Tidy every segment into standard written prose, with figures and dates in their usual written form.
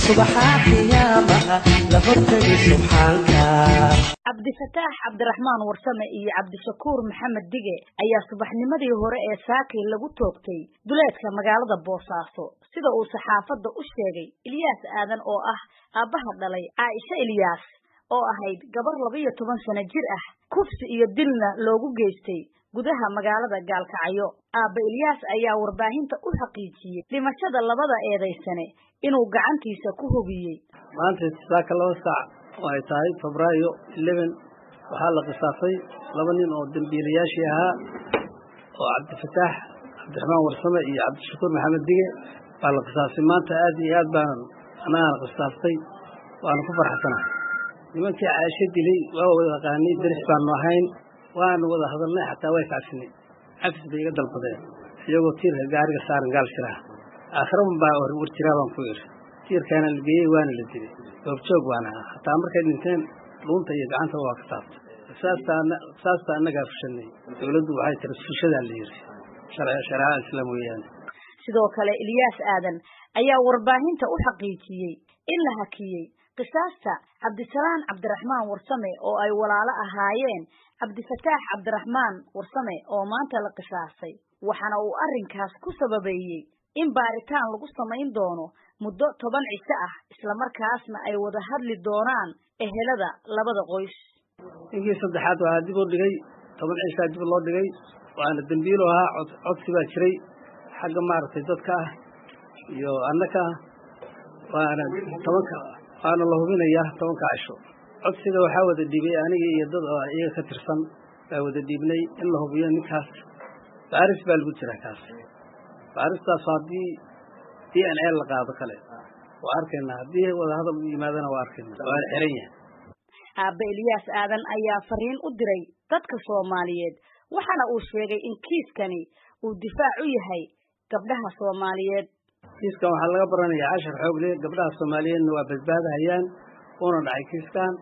subaxa qiyaamaha la hortagi subxaanka. Cabdifataax Cabdiraxmaan Warsame iyo Cabdishakuur Maxamed Dige ayaa subaxnimadii hore ee saakay lagu toogtay duleedka magaalada Boosaaso sida uu saxaafadda u sheegay Ilyas Aadan oo ah aabaha dhalay Aisha Ilyas oo ahayd gabar 12 sano jir ah kufsi iyo dilna loogu geystay gudaha magaalada Gaalkacyo. Aaba Ilyas ayaa warbaahinta u xaqiijiyay dhimashada labada eedaysane inuu gacantiisa ku hubiyay. maanta saaka 2 saac way tahay Febraayo 11 waxaa la qisaasay laba nin oo dambiilayaashii ahaa oo Cabdifataax Cabdiraxmaan Warsame iyo Cabdishakuur Maxamed Dige baa la qisaasay. maanta aad iyo aad baan anaa qisaastay waan ku faraxsanahay. nimankii Aisha dilay waa wada qaanay daris baan ahayn waan wada hadalnay xataa way kacsinay xafis bay iga dalbadeen iyagoo tiirka gaariga saaran gaal shiraha aakhirada baa war jiraa baan ku yiri tiirkana la geeyay waana la dilay goobjoog waana hataa markay dhinteen dhuunta iyo gacanta waa ka taabtay saasta annaga fushanay dawladdu waxay tiri fushada la yiri sharciga islaamiyeen. sidoo kale Ilyas Aadan ayaa warbaahinta u xaqiijiyay in la hakiyay qisaasta Cabdisalaam Cabdiraxmaan Warsame oo ay walaalo ahaayeen Cabdifataax Cabdiraxmaan Warsame oo maanta la qisaasay waxana uu arrinkaas ku sababeeyay in baaritaan lagu samayn doono muddo 10 cisho ah isla markaasna ay wada hadli doonaan ehelada labada qoys. inkii saddexaad waa dib u dhigay 10 cisho dib loo dhigay waana dambiilo ahaa codsi baa jiray xagga maartay dadka iyo annaka waana 10 la hubinayaa 10 cisho codsiga waxaa wada dhibay aniga iyo dad oo iyaga ka tirsan baa wada dhibnay in la hubiyo ninkaas baaris baa lagu jira kaas baaristaas haddii DNA la qaado kale waa arkayna haddii wada hadal u yimaadana waa arkayna waa xiran yahay. Aaba Ilyas Aadan ayaa fariin u diray dadka Soomaaliyeed waxana uu sheegay in kiiskani uu difaac u yahay gabdhaha Soomaaliyeed. kiiskan waxaa laga baranayaa cashar xoog leh gabdhaha Soomaaliyeedna waa badbaadayaan una dhacay kiiskan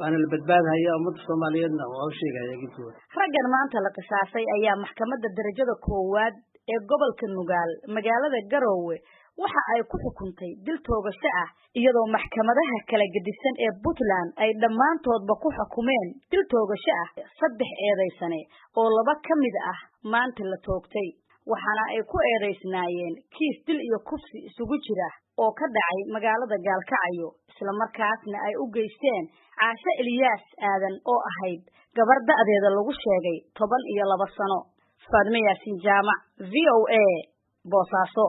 waana la badbaadayaa ummadda Soomaaliyeedna waa u sheegaya gidooda. raggan maanta la qisaasay ayaa maxkamadda darajada koowaad ee gobolka Nugaal magaalada Garowe waxa ay ku xukuntay dil toogasho ah iyadoo maxkamadaha kala gedisan ee Puntland ay dhamaantoodba ku xukumeen dil toogasho ah 3 eedaysane oo 2 kamid ah maanta la toogtay waxaana ay ku eedaysnaayeen kiis dil iyo kufsi isugu jira oo ka dhacay magaalada Gaalkacyo isla markaasna ay u geysteen Aisha Ilyas Aadan oo ahayd gabar da'deeda lagu sheegay 12 sano. Fadmiya Sinjama VOA Boosaaso.